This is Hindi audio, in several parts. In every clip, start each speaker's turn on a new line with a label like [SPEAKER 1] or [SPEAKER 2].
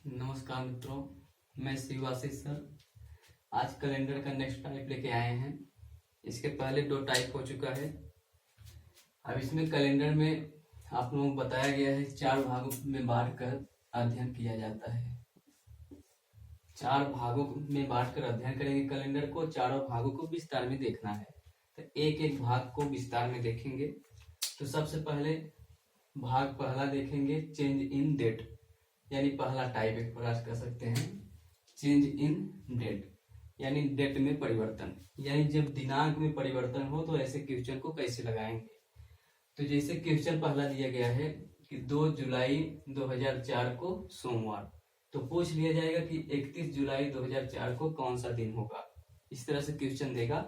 [SPEAKER 1] नमस्कार मित्रों, मैं शिवाशीष सर। आज कैलेंडर का नेक्स्ट टाइप लेके आए हैं। इसके पहले 2 टाइप हो चुका है। अब इसमें कैलेंडर में आप लोगों को बताया गया है 4 भागों में बांट कर अध्ययन किया जाता है। 4 भागों में बांट कर अध्ययन करेंगे कैलेंडर को। चारों भागों को विस्तार में देखना है, तो एक एक भाग को विस्तार में देखेंगे। तो सबसे पहले भाग पहला देखेंगे, चेंज इन डेट, यानी पहला टाइप एक प्रयास कर सकते हैं। चेंज इन डेट यानी डेट में परिवर्तन, यानी जब दिनांक में परिवर्तन हो तो ऐसे क्वेश्चन को कैसे लगाएंगे। तो जैसे क्वेश्चन पहला दिया गया है कि 2 जुलाई 2004 को सोमवार, तो पूछ लिया जाएगा कि 31 जुलाई 2004 को कौन सा दिन होगा। इस तरह से क्वेश्चन देगा।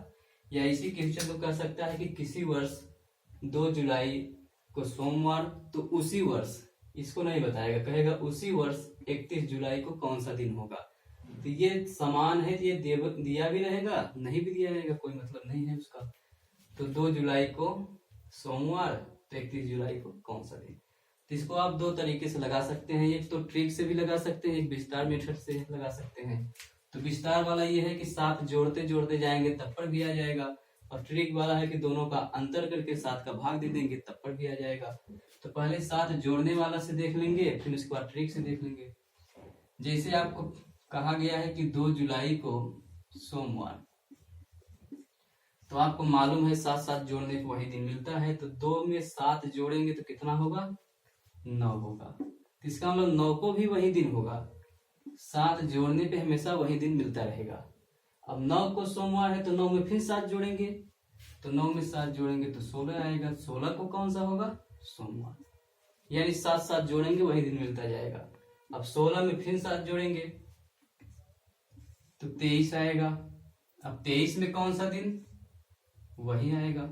[SPEAKER 1] या इसी क्वेश्चन को कह सकता है कि किसी वर्ष 2 जुलाई को सोमवार, तो उसी वर्ष, इसको नहीं बताएगा, कहेगा उसी वर्ष 31 जुलाई को कौन सा दिन होगा। तो ये समान है, ये दिया भी रहेगा, नहीं भी दिया रहेगा, कोई मतलब नहीं है उसका। तो 2 जुलाई को सोमवार, तो 31 जुलाई को कौन सा दिन। तो इसको आप 2 तरीके से लगा सकते हैं। एक तो ट्रिक से भी लगा सकते हैं, एक विस्तार मेथड से लगा सकते हैं। तो विस्तार वाला ये है कि साथ जोड़ते जोड़ते जाएंगे तब पर भी आ जाएगा, और ट्रिक वाला है कि दोनों का अंतर करके 7 का भाग दे देंगे तब पर भी आ जाएगा। तो पहले 7 जोड़ने वाला से देख लेंगे, फिर उसके बाद ट्रिक से देख लेंगे। जैसे आपको कहा गया है कि 2 जुलाई को सोमवार, तो आपको मालूम है 7 जोड़ने पे वही दिन मिलता है। तो 2 में 7 जोड़ेंगे तो कितना होगा, 9 होगा। तो इसका मतलब 9 को भी वही दिन होगा। 7 जोड़ने पे हमेशा वही दिन मिलता रहेगा। अब 9 को सोमवार है तो 9 में फिर 7 जोड़ेंगे, तो 9 में 7 जोड़ेंगे तो 16 आएगा। 16 को कौन सा होगा, सोमवार। यानी 7 जोड़ेंगे वही दिन मिलता जाएगा। अब 16 में फिर 7 जोड़ेंगे तो 23 आएगा। अब 23 में कौन सा दिन, वही आएगा,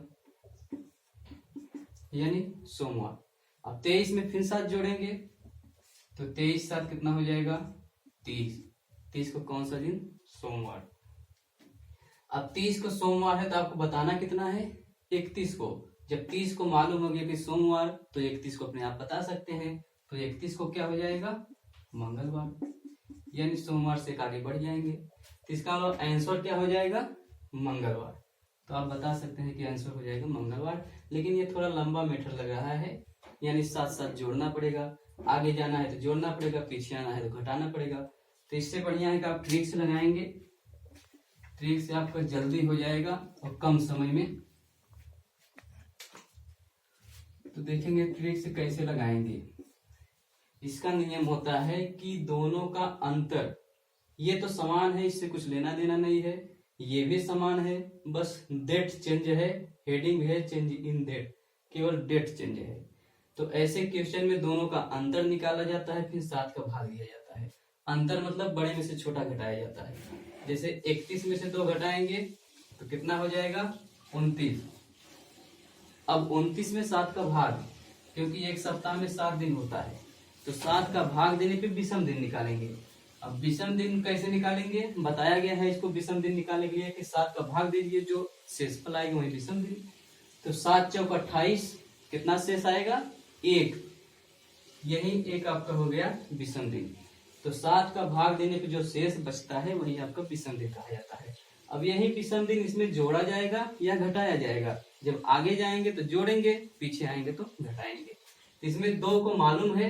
[SPEAKER 1] यानी सोमवार। अब 23 में फिर 7 जोड़ेंगे तो 23 7 कितना हो जाएगा, 30। 30 को कौन सा दिन, सोमवार। अब 30 को सोमवार है तो आपको बताना कितना है, 31 को। जब 30 को मालूम हो गया कि सोमवार, तो 31 को अपने आप बता सकते हैं। तो 31 को क्या हो जाएगा, मंगलवार, यानी सोमवार से आगे बढ़ जाएंगे। तो इसका आंसर क्या हो जाएगा, मंगलवार। तो आप बता सकते हैं कि आंसर हो जाएगा मंगलवार। लेकिन ये थोड़ा लंबा मेथड लग रहा है, यानी 7 जोड़ना पड़ेगा। आगे जाना है तो जोड़ना पड़ेगा, पीछे आना है तो घटाना पड़ेगा। तो इससे बढ़िया है कि आप ट्रिक से लगाएंगे। ट्रिक से आपका जल्दी हो जाएगा और कम समय में। तो देखेंगे ट्रिक से कैसे लगाएंगे। इसका नियम होता है कि दोनों का अंतर, ये तो समान है, इससे कुछ लेना देना नहीं है। ये भी समान है, बस डेट चेंज है, हेडिंग है चेंज इन डेट, केवल डेट चेंज है। तो ऐसे क्वेश्चन में दोनों का अंतर निकाला जाता है, फिर 7 का भाग दिया जाता है। अंतर मतलब बड़े में से छोटा घटाया जाता है। जैसे 31 में से 2 घटाएंगे तो कितना हो जाएगा, 29। अब 29 में 7 का भाग, क्योंकि एक सप्ताह में 7 दिन होता है, तो 7 का भाग देने पे विषम दिन निकालेंगे। अब विषम दिन कैसे निकालेंगे, बताया गया है इसको विषम दिन निकालने के लिए कि 7 का भाग दे दीजिए, जो शेषफल आएगा वही विषम दिन। तो 7 चौक 28, कितना शेष आएगा, 1। यही एक आपका हो गया विषम दिन। तो 7 का भाग देने पे जो शेष बचता है वही आपका विषम दिन कहा जाता है। अब यही विषम दिन इसमें जोड़ा जाएगा या घटाया जाएगा। जब आगे जाएंगे तो जोड़ेंगे, पीछे आएंगे तो घटाएंगे। तो इसमें 2 को मालूम है,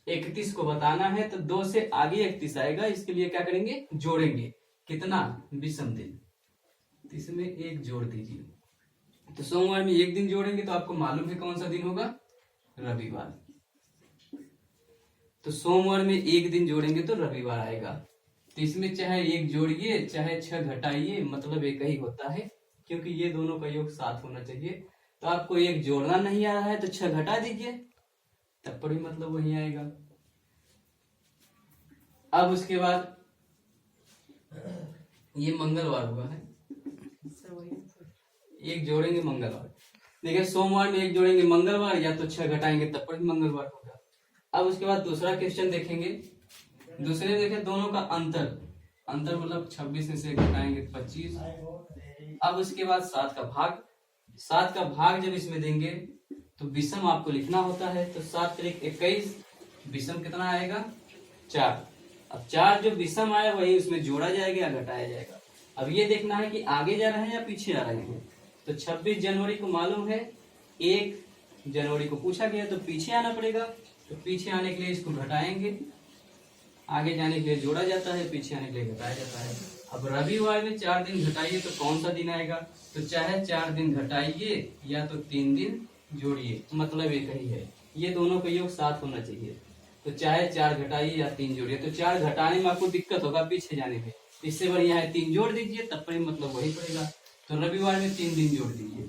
[SPEAKER 1] 31 को बताना है, तो 2 से आगे 31 आएगा। इसके लिए क्या करेंगे, जोड़ेंगे, कितना, विषम दिन। तो इसमें 1 जोड़ दीजिए। तो सोमवार में 1 दिन जोड़ेंगे तो आपको मालूम है कौन सा दिन होगा, रविवार। तो सोमवार में 1 दिन जोड़ेंगे तो रविवार आएगा। तो इसमें चाहे 1 जोड़िए चाहे 6 घटाइए, मतलब एक ही होता है, क्योंकि ये दोनों का योग 7 होना चाहिए। तो आपको 1 जोड़ना नहीं आ रहा है तो 6 घटा दीजिए, तब पर भी मतलब वही आएगा। अब उसके बाद ये मंगलवार हुआ है, 1 जोड़ेंगे मंगलवार। देखिए सोमवार में 1 जोड़ेंगे मंगलवार, या तो 6 घटाएंगे तब पर भी मंगलवार होगा। अब उसके बाद दूसरा क्वेश्चन देखेंगे। दूसरे देखें दोनों का अंतर, अंतर मतलब 26 में से घटाएंगे 25। अब उसके बाद 7 का भाग, 7 का भाग जब इसमें देंगे तो विषम आपको लिखना होता है। तो 7 × 21, विषम कितना आएगा, 4। अब 4 जो विषम आया वही उसमें जोड़ा जाएगा या घटाया जाएगा। अब ये देखना है कि आगे जा रहे हैं या पीछे आ रहे हैं। तो 26 जनवरी को मालूम है, 1 जनवरी को पूछा गया तो पीछे आना पड़ेगा। तो पीछे आने के लिए इसको घटाएंगे, आगे जाने के लिए जोड़ा जाता है, पीछे आने के लिए घटाया जाता है। अब रविवार में 4 दिन घटाइए तो कौन सा दिन आएगा? तो चाहे 4 दिन घटाइए या तो 3 दिन जोड़िए, मतलब एक ही है। ये दोनों का योग 7 होना चाहिए। तो चाहे 4 घटाइए या 3 जोड़िए। तो 4 घटाने में आपको दिक्कत होगा पीछे जाने में, इससे बढ़िया है 3 जोड़ दीजिए, तब पर मतलब वही पड़ेगा। तो रविवार में 3 दिन जोड़ दीजिए,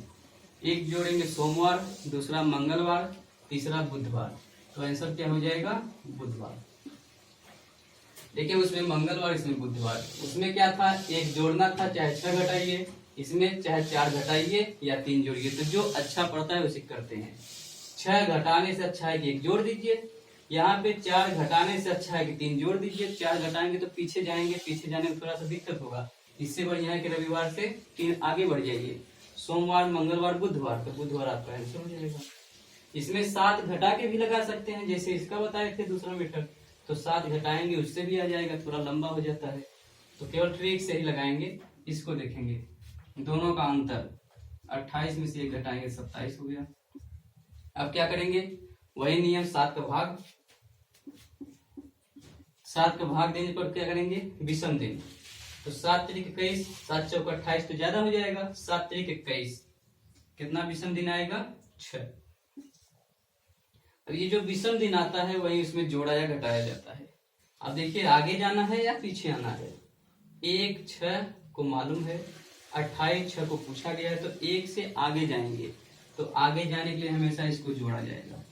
[SPEAKER 1] एक जोड़ेंगे सोमवार, दूसरा मंगलवार, तीसरा बुधवार। तो आंसर क्या हो जाएगा? बुधवार। देखिए उसमें मंगलवार, इसमें बुधवार। उसमें क्या था? एक जोड़ना था, चाहे 6 घटाइए, इसमें चाहे 4 घटाइए या 3 जोड़िए। तो जो अच्छा पड़ता है उसे करते हैं। 6 घटाने से अच्छा है कि 1 जोड़ दीजिए। यहाँ पे 4 घटाने से अच्छा है कि 3 जोड़ दीजिए। 4 घटाएंगे तो पीछे जाएंगे, पीछे जाने में थोड़ा सा दिक्कत होगा। इससे बढ़िया है कि रविवार से 3 आगे बढ़ जाइए। सोमवार, मंगलवार, बुधवार, तो बुधवार आपका आंसर हो जाएगा। इसमें 7 घटा के भी लगा सकते हैं, जैसे इसका बताए थे दूसरा मेथड। तो 7 घटाएंगे उससे भी आ जाएगा, थोड़ा लंबा हो जाता है। तो केवल ट्रिक से ही लगाएंगे। इसको देखेंगे, दोनों का अंतर 28 में से 1 घटाएंगे 27 हो गया। अब क्या करेंगे? वही नियम, 7 का भाग देने पर क्या करेंगे? विषम दिन। तो 7 त्रिक 21, 7 चौक 28 तो ज्यादा हो जाएगा। 7 त्रिक 21, कितना विषम दिन आएगा? 6। अब ये जो विषम दिन आता है वही उसमें जोड़ा या घटाया जाता है। अब देखिए आगे जाना है या पीछे आना है। 1 6 को मालूम है, 28 6 को पूछा गया है, तो 1 से आगे जाएंगे। तो आगे जाने के लिए हमेशा इसको जोड़ा जाएगा।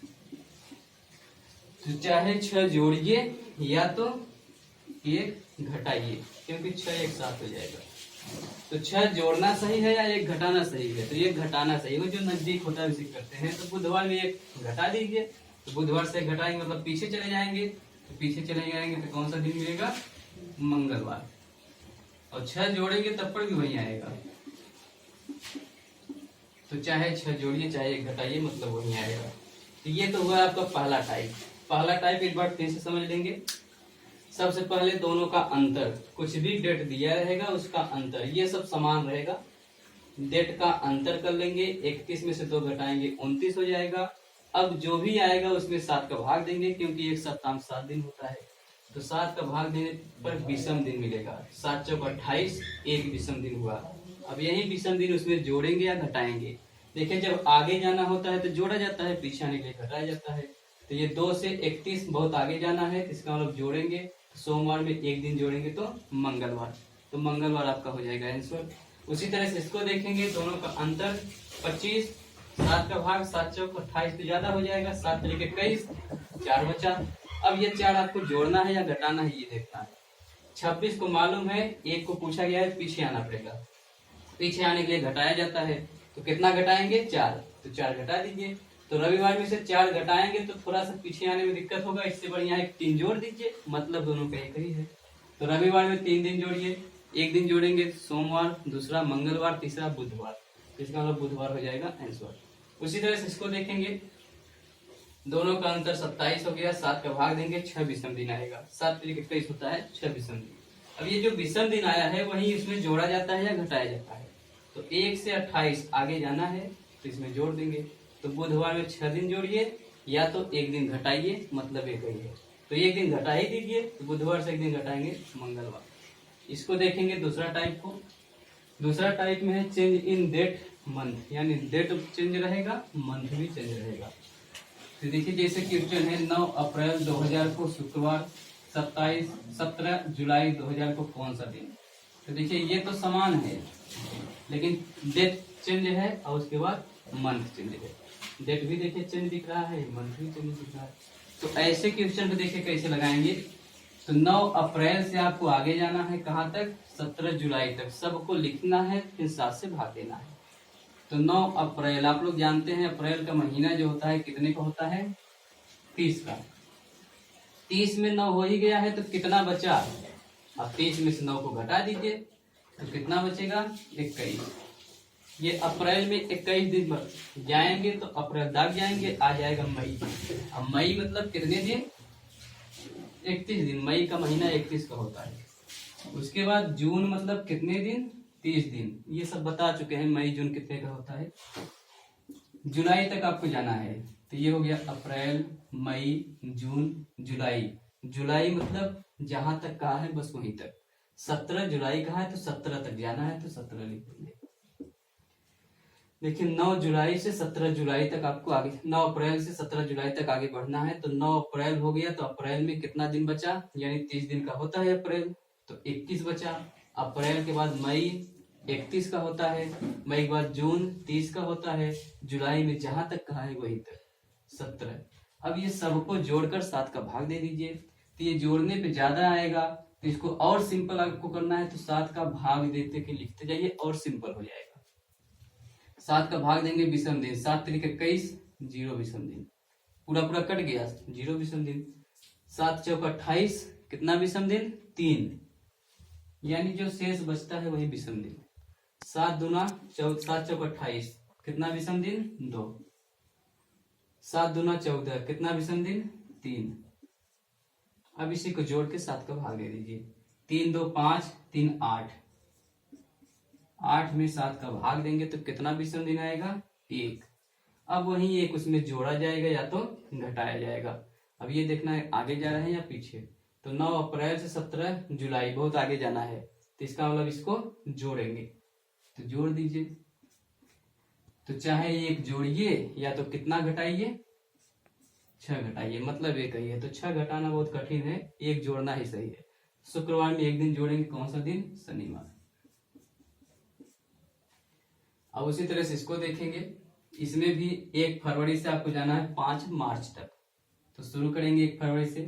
[SPEAKER 1] तो चाहे 6 जोड़िए या तो 1 घटाइए, क्योंकि 6 एक साथ हो जाएगा। तो 6 जोड़ना सही है या 1 घटाना सही है? तो 1 घटाना सही है, जो नजदीक होता है उसे करते हैं। तो बुधवार में 1 घटा दीजिए। तो बुधवार से घटाएंगे मतलब पीछे चले जाएंगे। तो पीछे चले जाएंगे तो कौन सा दिन मिलेगा? मंगलवार। और 6 जोड़ेंगे तब पर भी वही आएगा। तो चाहे 6 जोड़िए चाहे 1 घटाइए, मतलब वही आएगा। तो ये तो हुआ आपका पहला टाइप। पहला टाइप एक बार फिर से समझ लेंगे। सबसे पहले दोनों का अंतर, कुछ भी डेट दिया रहेगा उसका अंतर, ये सब समान रहेगा। डेट का अंतर कर लेंगे, 31 में से 2 घटाएंगे 29 हो जाएगा। अब जो भी आएगा उसमें 7 का भाग देंगे, क्योंकि एक सप्ताह में 7 दिन होता है। तो 7 का भाग देने पर विषम दिन मिलेगा। 7 चौक 28, 1 विषम दिन हुआ। अब यही विषम दिन उसमें जोड़ेंगे या घटाएंगे। देखिए जब आगे जाना होता है तो जोड़ा जाता है, पीछे आने के लिए घटाया जाता है। तो ये 2 से 31 बहुत आगे जाना है, इसका मतलब जोड़ेंगे। सोमवार में 1 दिन जोड़ेंगे तो मंगलवार। तो मंगलवार आपका हो जाएगा आंसर। उसी तरह से इसको देखेंगे, दोनों का अंतर 25, 7 का भाग 7 चौक 28 तो ज्यादा हो जाएगा। 7 त्रिक 21, 4 बचा। अब ये 4 आपको जोड़ना है या घटाना है ये देखना है। 26 को मालूम है, 1 को पूछा गया है, पीछे आना पड़ेगा। पीछे आने के लिए घटाया जाता है। तो कितना घटाएंगे? 4। तो 4 घटा दीजिए। तो रविवार में से 4 घटाएंगे तो थोड़ा सा पीछे आने में दिक्कत होगा, इससे बढ़िया 3 जोड़ दीजिए, मतलब दोनों का एक ही है। तो रविवार में 3 दिन जोड़िए, 1 दिन जोड़ेंगे सोमवार, दूसरा मंगलवार, तीसरा बुधवार। इसका मतलब बुधवार हो जाएगा आंसर। उसी तरह से इसको देखेंगे, दोनों का अंतर 27 हो गया। 7 का भाग देंगे, 6 विषम दिन आएगा। 7 त्रिक 21 होता है 6 विषम दिन। अब ये जो विषम दिन आया है वही इसमें जोड़ा जाता है या घटाया जाता है। तो 1 से 28 आगे जाना है तो इसमें जोड़ देंगे। तो बुधवार में 6 दिन जोड़िए या तो 1 दिन घटाइए, मतलब एक ही है। तो 1 दिन घटा ही दीजिए। तो बुधवार से 1 दिन घटाएंगे मंगलवार। इसको देखेंगे दूसरा टाइप को। दूसरा टाइप में है चेंज इन डेट मंथ, यानी डेट चेंज रहेगा, मंथ भी चेंज रहेगा। तो देखिए जैसे क्वेश्चन है 9 अप्रैल 2000 को शुक्रवार, 17 जुलाई 2000 को कौन सा दिन? तो देखिए ये तो समान है, लेकिन डेट चेंज है और उसके बाद मंथ चेंज है। डेट भी देखिए चेंज दिख रहा है, मंथ भी चेंज दिख रहा है। तो ऐसे क्वेश्चन को देखिए कैसे लगाएंगे। तो 9 अप्रैल से आपको आगे जाना है, कहाँ तक? 17 जुलाई तक। सबको लिखना है, फिर 7 से भाग देना है। तो 9 अप्रैल, आप लोग जानते हैं अप्रैल का महीना जो होता है कितने का होता है? 30 का। 30 में 9 हो ही गया है तो कितना बचा? अब 30 में से 9 को घटा दीजिए तो कितना बचेगा? 21। ये अप्रैल में 21 दिन जाएंगे तो अप्रैल दाग जाएंगे, आ जाएगा मई। अब मई मतलब कितने दिन? 31 दिन, मई का महीना 31 का होता है। उसके बाद जून मतलब कितने दिन, 30 दिन, ये सब बता चुके हैं मई जून कितने का होता है। जुलाई तक आपको जाना है, तो ये हो गया अप्रैल मई जून जुलाई। जुलाई मतलब जहां तक कहा है बस वहीं तक। 17 जुलाई कहा है तो 17 तक जाना है, तो 17 लिख देंगे। देखिए 9 जुलाई से 17 जुलाई तक आपको आगे, 9 अप्रैल से 17 जुलाई तक आगे बढ़ना है। तो 9 अप्रैल हो गया, तो अप्रैल में कितना दिन बचा, यानी 30 दिन का होता है अप्रैल, तो 21 बचा। अप्रैल के बाद मई 31 का होता है, मई के बाद जून 30 का होता है, जुलाई में जहां तक कहा है वहीं तक 17। अब ये सबको जोड़कर 7 का भाग दे दीजिए, तो ये जोड़ने पे ज्यादा आएगा, तो इसको और सिंपल आपको करना है, तो 7 का भाग देते के लिखते जाइए और सिंपल हो जाएगा। 7 का भाग देंगे विषम दिन, 7 तिरिक 21, 0 विषम दिन, पूरा पूरा कट गया, 0 विषम दिन। 7 चौक 28, कितना विषम दिन, 3, यानी जो शेष बचता है वही विषम दिन। 7 दूना 28, कितना विषम दिन, 2। 7 दूना 14, कितना विषम दिन, 3। अब इसी को जोड़ के 7 का भाग दे दीजिए। 3 2 5, 3 8, 8 में 7 का भाग देंगे तो कितना विषम दिन आएगा, 1। अब वही एक उसमें जोड़ा जाएगा या तो घटाया जाएगा। अब ये देखना है आगे जा रहे हैं या पीछे। तो 9 अप्रैल से 17 जुलाई, बहुत आगे जाना है, तो इसका मतलब इसको जोड़ेंगे, तो जोड़ दीजिए। तो चाहे एक जोड़िए या तो कितना घटाइए, 6 घटाइए, मतलब एक ही है, तो 6 घटाना बहुत कठिन है, एक जोड़ना ही सही है। शुक्रवार में एक दिन जोड़ेंगे, कौन सा दिन, शनिवार। अब उसी तरह से इसको देखेंगे, इसमें भी 1 फरवरी से आपको जाना है 5 मार्च तक। तो शुरू करेंगे 1 फरवरी से।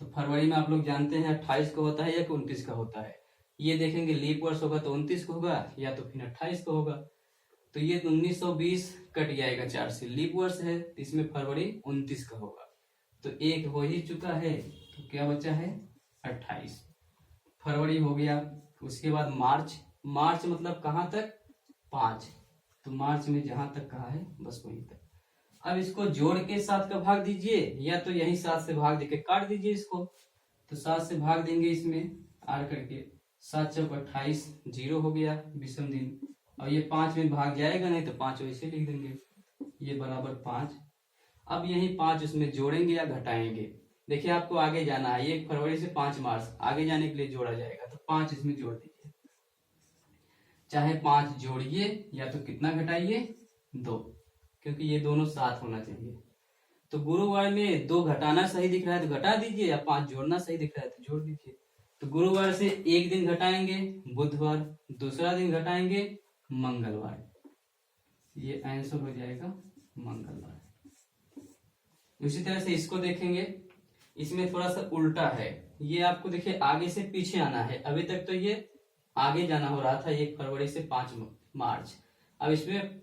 [SPEAKER 1] तो फरवरी में आप लोग जानते हैं 28 को होता है या 29 का होता है। ये देखेंगे लीप वर्ष होगा तो 29 को होगा या तो फिर 28 को होगा। तो ये 1920 कट जाएगा 4 से, लीप वर्ष है, तो इसमें फरवरी 29 का होगा। तो एक हो ही चुका है, तो क्या बचा है, 28 फरवरी हो गया। उसके बाद मार्च, मार्च मतलब कहाँ तक, 5, तो मार्च में जहां तक कहा है बस वहीं तक। अब इसको जोड़ के 7 का भाग दीजिए या तो यही 7 से भाग देके काट दीजिए इसको। तो 7 से भाग देंगे इसमें आर करके, 7 चौक 28, 0 हो गया विषम दिन। और ये 5 में भाग जाएगा नहीं, तो 5 वैसे लिख देंगे, ये बराबर 5। अब यही 5 उसमें जोड़ेंगे या घटाएंगे। देखिए आपको आगे जाना है, 1 फरवरी से 5 मार्च आगे जाने के लिए जोड़ा जाएगा, तो 5 इसमें जोड़ दीजिए। चाहे 5 जोड़िए या तो कितना घटाइए, 2, क्योंकि ये दोनों साथ होना चाहिए। तो गुरुवार में 2 घटाना सही दिख रहा है तो घटा दीजिए, या 5 जोड़ना सही दिख रहा है तो जोड़ दीजिए। तो गुरुवार से एक दिन घटाएंगे बुधवार, दूसरा दिन घटाएंगे मंगलवार, ये आंसर हो जाएगा मंगलवार। उसी तरह से इसको देखेंगे, इसमें थोड़ा सा उल्टा है, ये आपको देखिए आगे से पीछे आना है। अभी तक तो ये आगे जाना हो रहा था 1 फरवरी से 5 मार्च। अब इसमें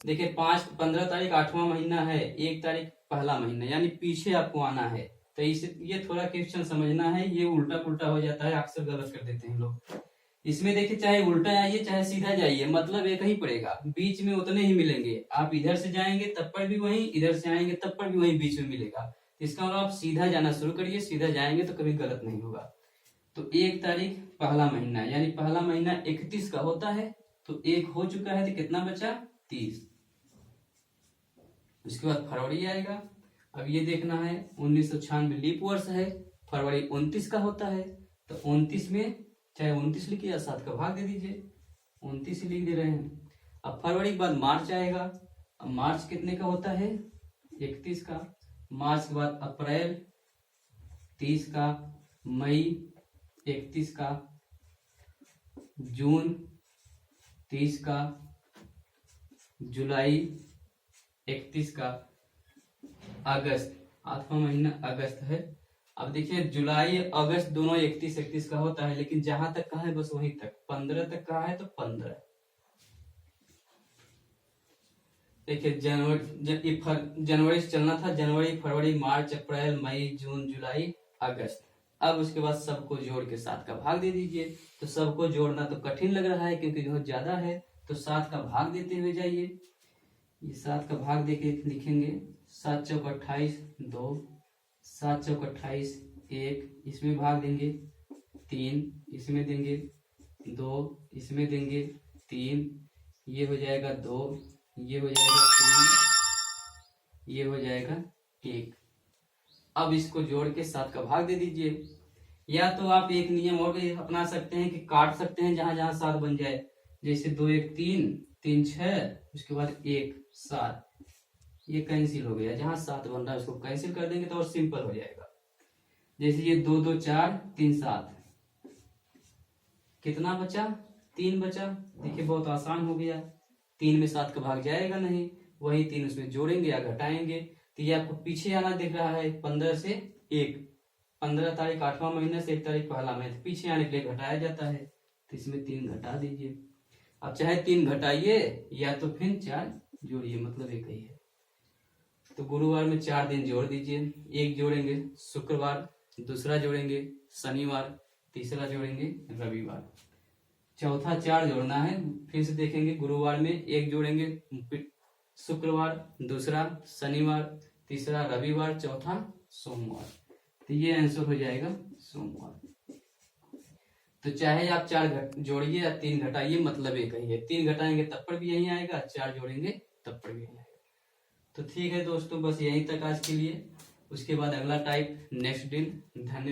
[SPEAKER 1] देखिए 15 तारीख 8वां महीना है, 1 तारीख पहला महीना, यानी पीछे आपको आना है। तो इसे ये थोड़ा क्वेश्चन समझना है, ये उल्टा पुल्टा हो जाता है, अक्सर गलत कर देते हैं लोग। इसमें देखिए चाहे उल्टा आइए चाहे सीधा जाइए, मतलब एक ही पड़ेगा, बीच में उतने ही मिलेंगे। आप इधर से जाएंगे तब पर भी वही, इधर से आएंगे तब पर भी वही बीच में मिलेगा। इसका मतलब आप सीधा जाना शुरू करिए, सीधा जाएंगे तो कभी गलत नहीं होगा। तो 1 तारीख पहला महीना, यानी पहला महीना 31 का होता है, तो 1 हो चुका है, तो कितना बचा, 30। उसके बाद फरवरी आएगा। अब ये देखना है 1996 लीप वर्ष है, फरवरी 29 का होता है, तो 29 में चाहे 29 लिखिए या 7 का भाग दे दीजिए, 29 ही लिख दे रहे हैं। अब फरवरी के बाद मार्च आएगा। अब मार्च कितने का होता है, 31 का। मार्च के बाद अप्रैल 30 का, मई 31 का, जून 30 का, जुलाई 31 का, अगस्त 8वां महीना अगस्त है। अब देखिए जुलाई अगस्त दोनों 31 का होता है, लेकिन जहां तक कहा है बस वहीं तक, 15 तक कहा है तो 15। देखिए जनवरी से चलना था, जनवरी फरवरी मार्च अप्रैल मई जून जुलाई अगस्त। अब उसके बाद सबको जोड़ के 7 का भाग दे दीजिए। तो सबको जोड़ना तो कठिन लग रहा है क्योंकि बहुत ज्यादा है, तो 7 का भाग देते हुए जाइए। ये 7 का भाग देके लिखेंगे, 7 चौक 28, 2, 7 चौक 28, 1 इसमें भाग देंगे, 3 इसमें देंगे, 2 इसमें देंगे, 3 ये हो जाएगा 2, ये हो जाएगा 3, ये हो जाएगा 1। अब इसको जोड़ के 7 का भाग दे दीजिए। या तो आप एक नियम और भी अपना सकते हैं कि काट सकते हैं जहां जहां 7 बन जाए, जैसे 2 1 3, 3 6, उसके बाद 1 7, ये कैंसिल हो गया। जहां 7 बन रहा है उसको कैंसिल कर देंगे तो और सिंपल हो जाएगा। जैसे ये 2 2 4 3 7, कितना बचा? 3 बचा। देखिए बहुत आसान हो गया, 3 में 7 का भाग जाएगा नहीं, वही 3 उसमें जोड़ेंगे या घटाएंगे। तो ये आपको पीछे आना दिख रहा है, 15 से 1, 15 तारीख 8वां महीना से 1 तारीख पहला महीना, पीछे आने के लिए घटाया जाता है, तो इसमें 3 घटा दीजिए। अब चाहे 3 घटाइए या तो फिर 4 जोड़िए, मतलब एक ही है। तो गुरुवार में 4 दिन जोड़ दीजिए, एक जोड़ेंगे शुक्रवार, दूसरा जोड़ेंगे शनिवार, तीसरा जोड़ेंगे रविवार, चौथा 4 जोड़ना है। फिर से देखेंगे, गुरुवार में 1 जोड़ेंगे शुक्रवार, दूसरा शनिवार, तीसरा रविवार, चौथा सोमवार। तो ये आंसर हो जाएगा सोमवार। तो चाहे आप 4 जोड़िए या 3 घटाइए, मतलब एक ही है। 3 घटाएंगे तब पर भी यही आएगा, 4 जोड़ेंगे तब पर भी यही आएगा। तो ठीक है दोस्तों, बस यहीं तक आज के लिए। उसके बाद अगला टाइप नेक्स्ट दिन। धन्यवाद।